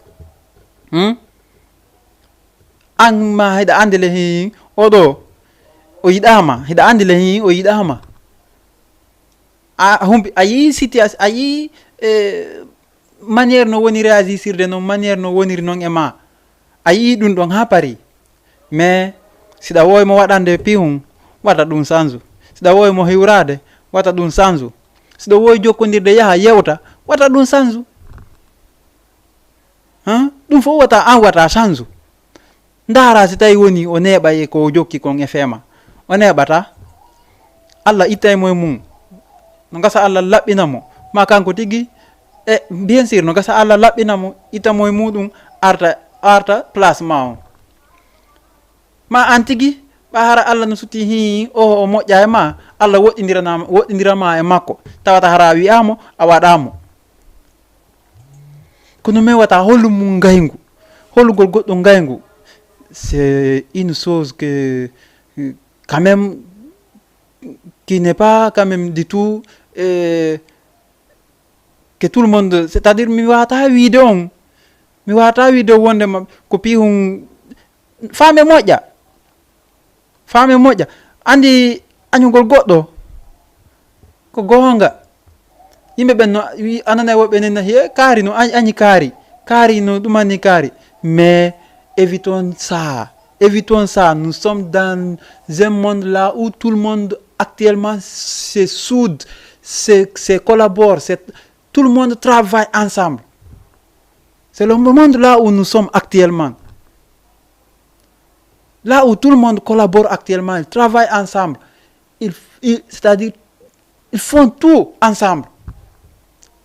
[SPEAKER 1] an ma hiɗa andile hi oɗo o yiɗama hiɗa andile hi o yiɗama a yi situation a yi manière no woni réagissirde noon manière no woniri noon e ma a yi ɗum ɗon ha pari mais siɗa woymo waɗande pihum waɗa ɗum sanju siɗa woymo hiwrade waɗa ɗum sanju siɗa woy jokkodirde yaha yewta waɗa ɗum sanju ɗum fof wata an wata sanju ndara si tawi woni o neɓa e ko jokki kon e fema o neɓata Allah ittay moye mum no gasa Allah laɓɓinamo ma kanko tigui bien sûr no gasa Allah laɓɓinamo itta moye muɗum arta place ma on ma an tigui ɓa hara Allah no sutti hi o moƴƴa e ma Allah woɗɗidirama e makko tawata hara wiyamo a waɗamo kono min wata hollum mum gaygu hollugol goɗɗo gaygu c'est une chose que quand même qui n'est pas quand même du tout que tout le monde, c'est-à-dire mi wata vidéo wonde ma ko pi hum fame moƴƴa andi añugol goɗɗo ko gonga yimɓe ɓen no anana woɓɓe nenna he kaari no añi kaari no ɗumani kaari, mais évitons ça, nous sommes dans un monde là où tout le monde actuellement se soude, se collabore, tout le monde travaille ensemble. C'est le monde là où nous sommes actuellement. Là où tout le monde collabore actuellement, ils travaillent ensemble. C'est-à-dire, ils font tout ensemble.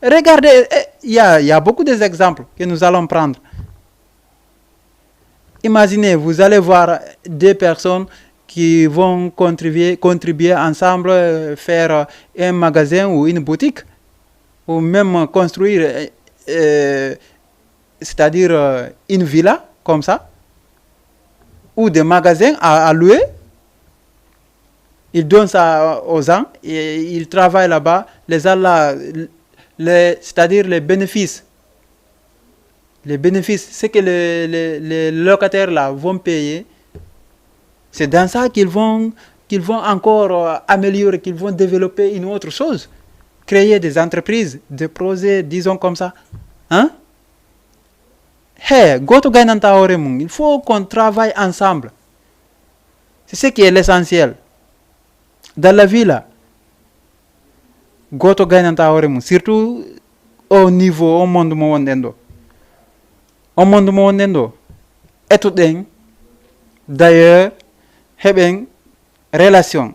[SPEAKER 1] Regardez, il y a beaucoup d'exemples que nous allons prendre. Imaginez, vous allez voir deux personnes qui vont contribuer ensemble, faire un magasin ou une boutique, ou même construire, c'est-à-dire une villa, comme ça, ou des magasins à louer. Ils donnent ça aux gens et ils travaillent là-bas. C'est-à-dire les bénéfices. Les bénéfices, c'est que les locataires là vont payer. C'est dans ça qu'ils vont encore améliorer, qu'ils vont développer une autre chose. Créer des entreprises, des projets, disons comme ça. Hein? Hey, il faut qu'on travaille ensemble. C'est ce qui est l'essentiel. Dans la vie là, surtout au niveau au monde mo wondendo. Au monde mo wondendo. Etuden d'ailleurs heben relation.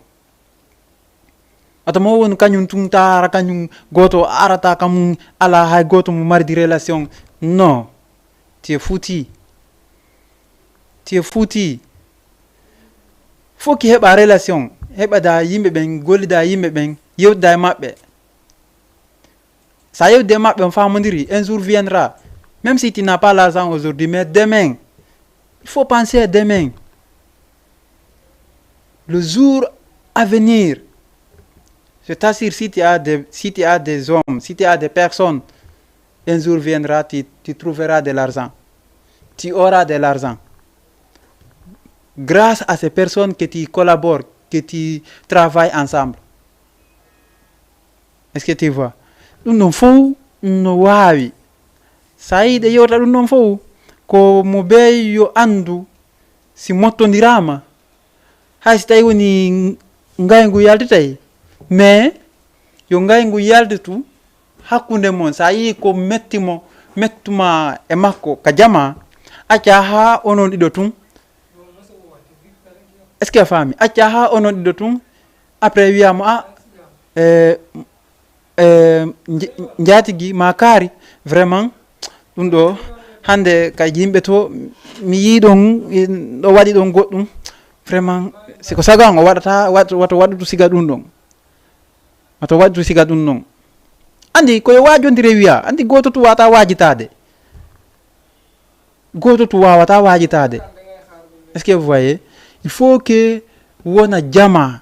[SPEAKER 1] Atamo won kanyum tungtara kanyum goto arata kam ala hay goto mo mari di relation. Non. Tu es foutu. Faut qu'il y ait une relation. Heɓada yimɓe ɓen gollida yimɓe ɓen yewtida e maɓɓe. Sa yewtide maɓɓe on famodiri, un jour viendra. Même si tu n'as pas l'argent aujourd'hui, mais demain, il faut penser à demain. Le jour à venir, je t'assure, si tu as des hommes, si tu as des personnes, un jour viendra, tu trouveras de l'argent. Tu auras de l'argent. Grâce à ces personnes que tu collabores, que tu travailles ensemble. Est-ce que tu vois? Nous non faut no wawi. Saïd et yota non faut ko mo be yo andu si mottondirama. Hay si tay woni ngaygu yalditay. Mais yo ngaygu yalditu hakkunde mon sa yi ko mettuma e makko ka jama acca ha onon ɗiɗo tun. Est-ce que a faami acca ha onon ɗiɗo tun après wiyamo njatigi ma kaari vraiment ɗum ɗo hande ka yimɓe to mi yiɗon ɗo waɗi ɗon goɗɗum vraiment siko sagan o waɗata wato waɗutu siga ɗum ɗon wato waɗutu siga ɗum ɗon andi koye wajodire wiya andi goto tu wata wajitade est-ce que vous voyez? Il faut que wona jama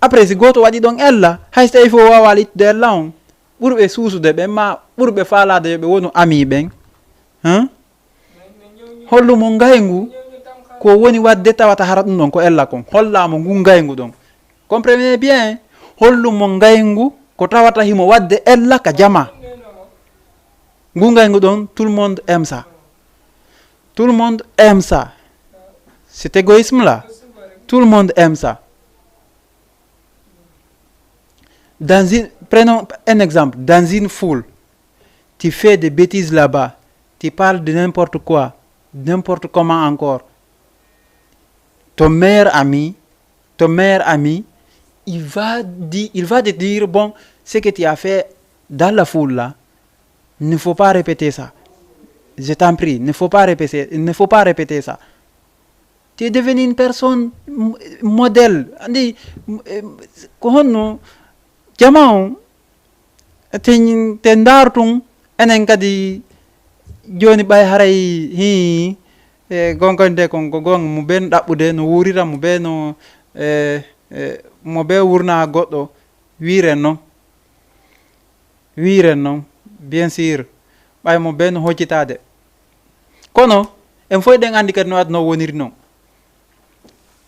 [SPEAKER 1] après si goto waɗi ɗon ella hay so tawi fo wawa littude ella on ɓurɓe suusude ɓe ma ɓurɓe falade yoɓe wonu ami ɓen hollumo ngaygu ko woni wadde tawata hara ɗum ɗon ko ella kon hollamo ngu ngaygu ɗon comprenez bien hollumo ngaygu ko tawata himo wadde ella ka jama ngu ngaygu ɗon tout le monde aime ça cet égoïsme là tout le monde aime ça. Prenons un exemple, dans une foule, tu fais des bêtises là-bas, tu parles de n'importe quoi, n'importe comment encore. Ton meilleur ami, il va te dire, bon, ce que tu as fait dans la foule là, il ne faut pas répéter ça. Je t'en prie, il ne faut pas répéter ça. Tu es devenu une personne modèle. Jama te dartum enen kadi joni ɓay haray gonkonde kon ko gonga mo ben ɗaɓɓude no wurira mo be no mo be wurna goɗɗo wiren noon bien sûr ɓay mo be no hoccitade kono en fof ɗen andi kadi no aduna woniri noon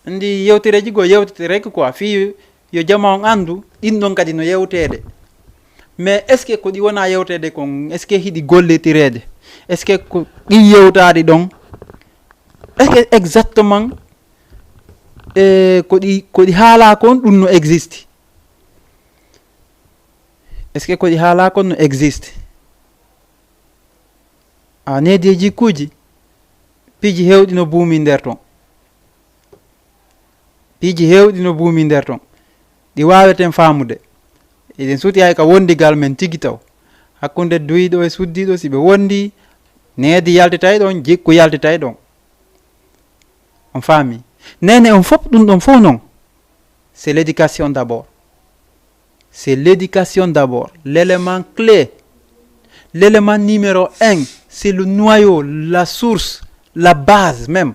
[SPEAKER 1] andi yewtereji go yewtete rek quoi fi yo jama on andu ɗin ɗon kadi no yewtede mais est ce que ko ɗi wona yewtede kon est ce que hiɗi golletirede est ce que ko ɗi yewtade ɗon est ce que exactement ko ɗi haala kon ɗum no existe est ce que ko ɗi haala kon no existe a needeji kuuji piiji hewɗi no buumi nder ton ɗi waweten faamude eɗen suti hay ka wondigal men tigi taw hakkunde duyiɗo e suddiɗo si ɓe wondi needi yaltitay ɗon jikku yaltitay ɗon on faami nene on fof ɗum ɗon fof noon c'est l'éducation d'abord l'élément clé l'élément numéro 1 c'est le noyau la source la base même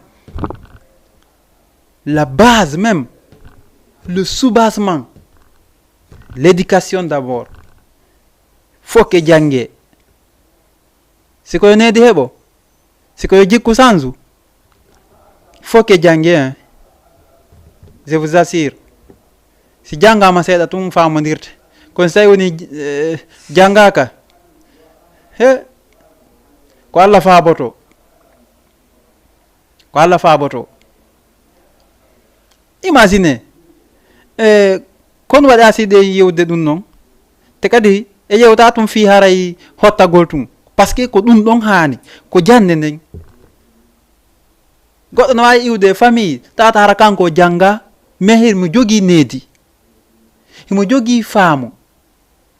[SPEAKER 1] le soubassement l'éducation d'abord fof ke jange siko yo needi heɓo siko yo jikku sansu fof ke jange je vous assure si jangama seeɗa tum famodirte kono so tawi woni jangaka ko Allah faaboto imagine kono waɗi aside yewde ɗum noon te kadi e yewta tum fi haray hottagol tum par ce que ko ɗum ɗon haani ko jande nden goɗɗo no wawi iwde famille tata hara kanko janga mais himo jogui needi himo jogui faamu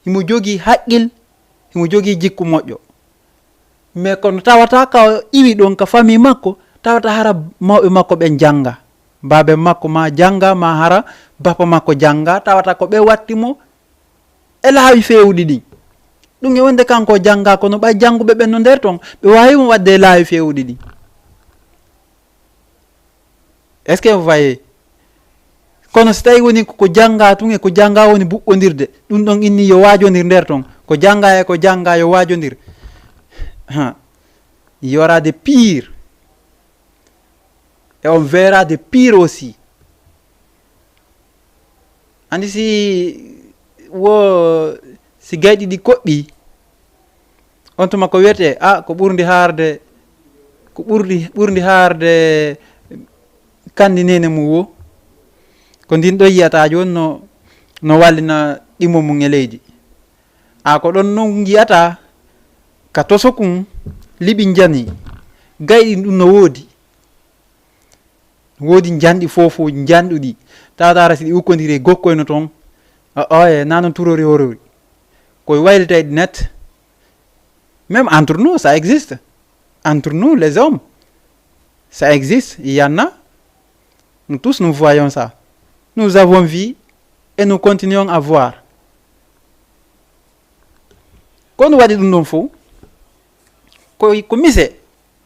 [SPEAKER 1] himo jogui haqqil himo jogui jikku moƴƴo mais kono tawata ka iwi ɗon ka famille makko tawata hara mawɓe makko ɓen janga babe makko ma janga ma hara bapa makko janga tawata ko ɓe wattimo e laawi fewɗi ɗin ɗum e wonde kanko janga kono ɓay janguɓe ɓen no nder ton ɓe wawimo wadde e laawi fewɗi ɗin est ce que vous voyez kono so tawi woni ko janga tun e ko janga woni buɓɓodirde ɗum ɗon inni yo wajodir nder ton ko janga yo wajodir il y aura de pire et on verra de pire aussi andi si gayɗi ɗi koɓɓi on tuma ko wiyete ko ɓurdi haarde kandi nene mum wo ko ndin ɗo yiyata joni no wallina ɗimo mum e leydi ko ɗon noon yiyata ka toso kum liɓi jani gayɗi ɗum no woodi janɗi fofo janɗuɗi tawatara si ɗi ukkodiri gokkoyno toon nanon turori horori koye waylita ɗi net même entre nous ça existe entre nous les hommes ça existe il y en a nous tous nous voyons ça nous avons vu et nous continuons à voir kono waɗi ɗum ɗon fo ko mise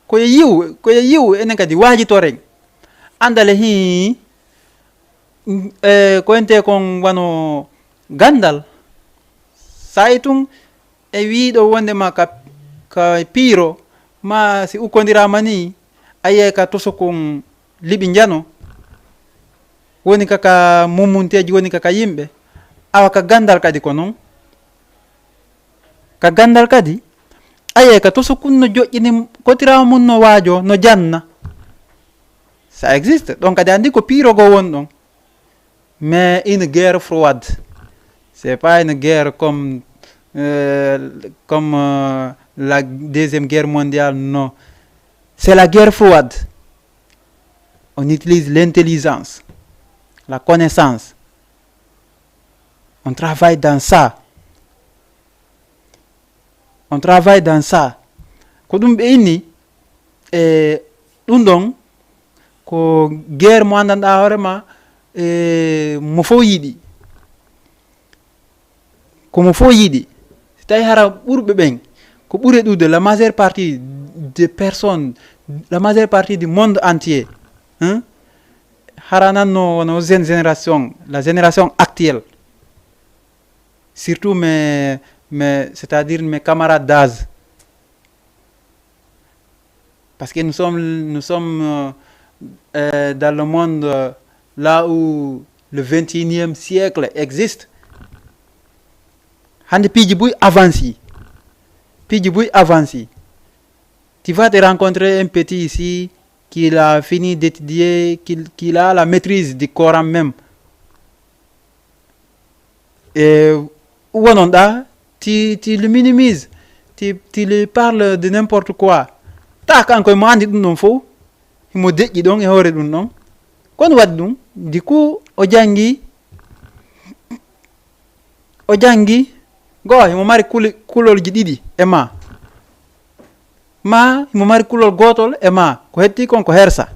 [SPEAKER 1] koye yiw enen kadi waajitoren andale ko ente kon wano gandal sa tun e wiiɗo wondema ka piiro ma si ukkodirama ni ayiye ka toso kon liɓi jano woni kaka mummunteji woni kaka yimɓe awa ka gandal kadi ko noon ka gandal kadi ayiye ka toso kun no joƴƴini kotirama mum no waajo no janna ça existe donc kadi andi ko piirogo woni ɗon mais une guerre froide c'est pas une guerre comme la deuxième guerre mondiale non c'est la guerre froide on utilise l'intelligence la connaissance on travaille dans ça ko ɗum ɓe inni ɗum ɗon ko guerre mo andanɗa hoorema mo fof yiɗi komo fof yiɗi so tawi hara ɓurɓe ɓen ko ɓuri ɗuude la majeure partie des personnes la majeure partie du monde entier haranano nos jeunes génération, la génération actuelle, surtout c'est-à-dire mes camarades d'âge, parce que nous sommes dans le monde là où le 21e siècle existe. Hande piji buy avance. Tu vas te rencontrer un petit ici qui a fini d'étudier, qui a la maîtrise du Coran même. Et où on a, tu le minimises, tu lui parles de n'importe quoi. Ta kanko mo andi dum non fo, mo deji don e hore dum non. Kon wad dum, du coup o jangi go mo mari kulol ji didi e ma mo mari kulol gotol e ma ko hetti kon ko hersa.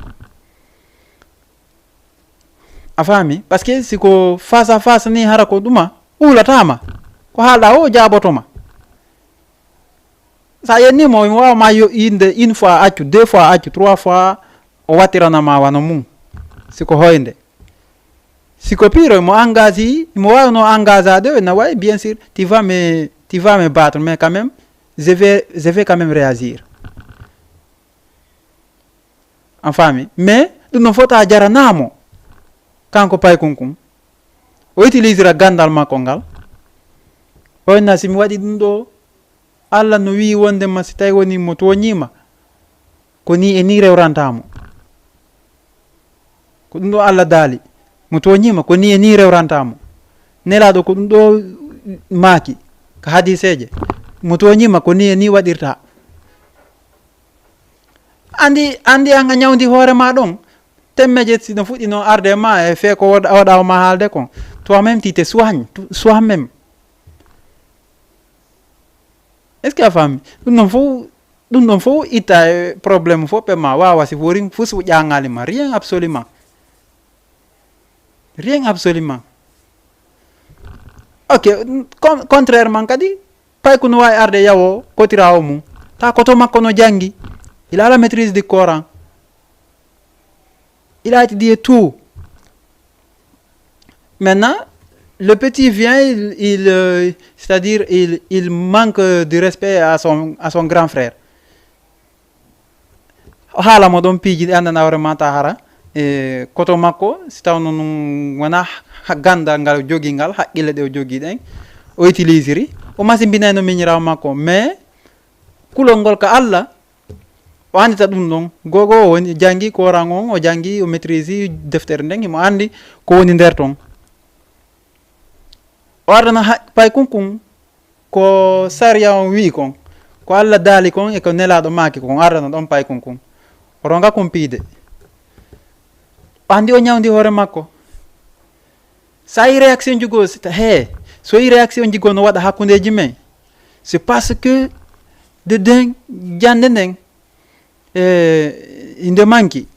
[SPEAKER 1] A fami parce que siko face à face ni hara ko duma ulatama ko halda o jabotoma. Sa yenni mo wa ma yo inde une fois accu, deux fois accu, trois fois o watirana ma wano mum siko hoynde. Siko piro mo engagé, mo wa no engagé na way bien sûr tu vas me battre mais quand même je vais quand même réagir. En famille mais dum no fota jara namo kanko pay kunkum o utilisera gandal makko ngal o na simi wadi dum do alla no wi wonde ma si tay woni mo to nyima ko ni e ni rewrantamo ko dum do alla dali mo to nyima ko ni e ni rewrantamo nelado ko dum do maki ka hadiseje mo to nyima ko ni e ni wadirta andi anga nyawdi hore ma don temmeje si no fudi no arde ma e fe ko wada ma halde kon toi-même tu te soignes soi-même. Est-ce que la femme non faut ita problème faut pe ma wa si woring fusu jangali ma rien absolument ok contrairement kadi pay kuno way arde yawo ko tirawo mu ta ko to makko no jangi il a la maîtrise du Coran, il a étudié tout. Maintenant le petit vient c'est-à-dire il manque de respect à son grand frère. Hala mo don piji andana vraiment ta hara e koto makko si tawno wana ganda ngal jogi ngal hakkile de jogi den o utilisiri o masimbina no miñiraw makko mais kulongol ka alla o andita dum non gogo o woni jangi Coran on o jangi o maîtrise deftere nden mo andi ko woni nder ton. O ardana pay kunkum ko sariya on wi kon ko alla dali kon e ko nelado maki kon ardana don pay kunkum o ronga kompide andi o nyawdi hore makko sa yi réaction jugo c'est so yi réaction jigo no wada hakundeji men c'est parce que de den jande nden inde manki.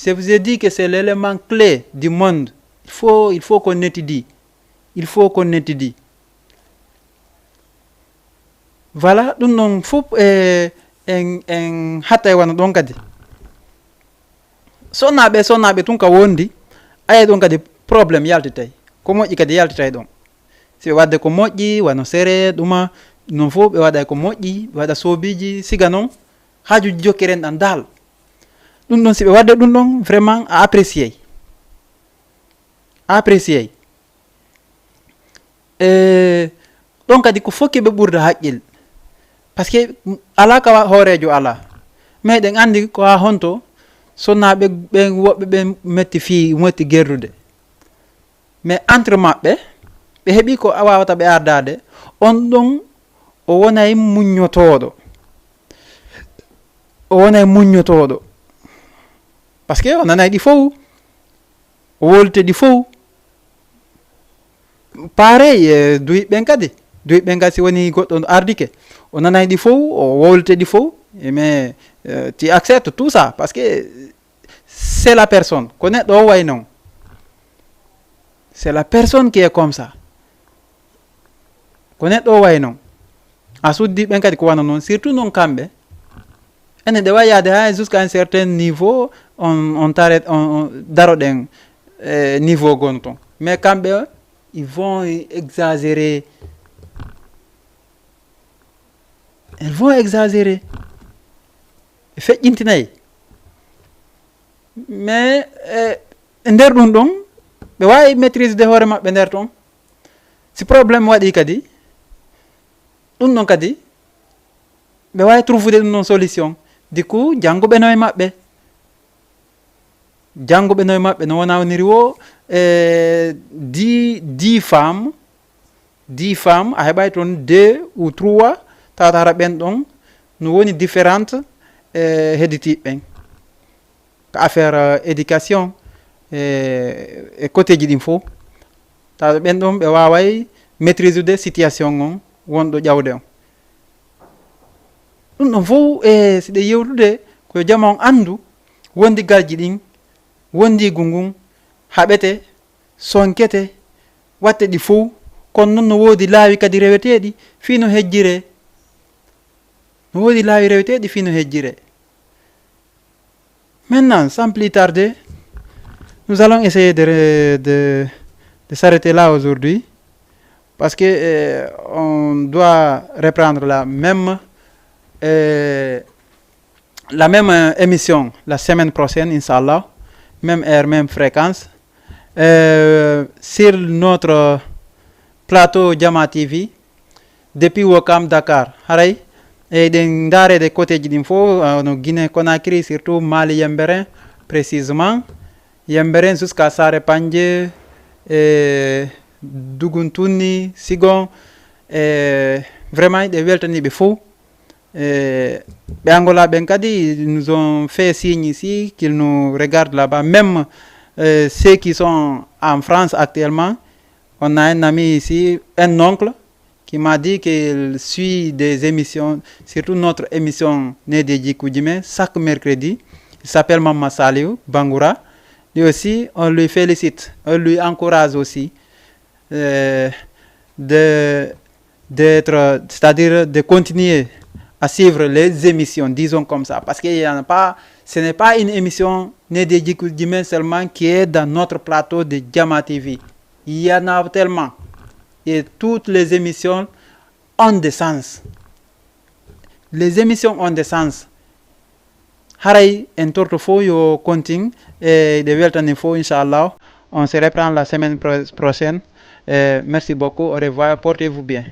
[SPEAKER 1] Je vous ai dit que c'est l'élément clé du monde. Il faut qu'on étudie. Voilà, dum non faut en hatay wana don kadi. Sonabe tun ka wondi ay don kadi problème yalti tay. Ko moji kadi yalti tay don. Si wadde ko moji wano sere duma non fo be wada ko moji wada sobiji siga non haju jokiren dan dal. Dum non si be wadde dum don vraiment à apprécier. Donc kadi ko fokki be burda haqqil parce que ala ka horejo ala mais den andi ko ha honto sonna be wobbe be metti fi metti gerrude mais entre mabbe be hebi ko awawata be ardade on don o wonay muññotodo parce que on nanay di fow o wolte di fow pareil duy ben kadi si woni goddo ardike on nanay di fow o wolte di fow mais tu acceptes tout ça parce que c'est la personne connaît do way non c'est la personne qui est comme ça connaît do way non asudi ben kadi ko wana non surtout non kambe ene de wayade ha jusqu'à un certain niveau on t'arrête on daro den niveau gonton mais kambe ils vont exagérer feƴƴintinay mais nder ɗum ɗon ɓe wawi maîtrise de hoore maɓɓe nder ton si probléme waɗi kadi ɗum ɗon kadi ɓe wawi trouvude ɗum ɗon solution du coup jannguɓe no e maɓɓe no wona woniri wo 10 femmes a heɓay toon 2 ou 3 tawata hara ɓen ɗon no woni différente hedditiɓe ɓen ko affaire éducation e côté ji ɗin fof tawa ɓen ɗon ɓe waway maîtrise de situation on wonɗo ƴawde on ɗum ɗon fof si ɗe yewtude koye jama on andu wondigalji ɗin wondigu ngun haɓete sonkete watte ɗi fof kono noon no woodi laawi kadi reweteɗi fii no hejjire maintenant sans plus tarder nous allons essayer de s'arrêter là aujourd'hui parce que on doit reprendre la même émission la semaine prochaine, Inch'Allah, même heure, même fréquence, sur notre plateau Jama TV, depuis Ouakam, Dakar. Haray, et des côtés d'info, no Guinée Conakry, surtout Mali Yemberen, précisément. Yemberen jusqu'à Sare Pandje, Duguntuni, Sigon, vraiment, des weltani befo. Angola Benkadi, ils nous ont fait signe ici qu'ils nous regardent là-bas, même ceux qui sont en France actuellement. On a un ami ici, un oncle, qui m'a dit qu'il suit des émissions, surtout notre émission Nedji Koudjime, chaque mercredi. Il s'appelle Mama Saliou Bangoura. Lui aussi, on lui félicite, on lui encourage aussi c'est-à-dire de continuer à suivre les émissions, disons comme ça, parce qu'il y en a pas, ce n'est pas une émission Nedji Koudjime seulement qui est dans notre plateau de Jama TV. Il y en a tellement. Et toutes les émissions ont des sens. Les émissions ont des sens. Haray en tortofo yo continue et de weltane fo Inch'Allah. On se reprend la semaine prochaine. Merci beaucoup. Au revoir. Portez-vous bien.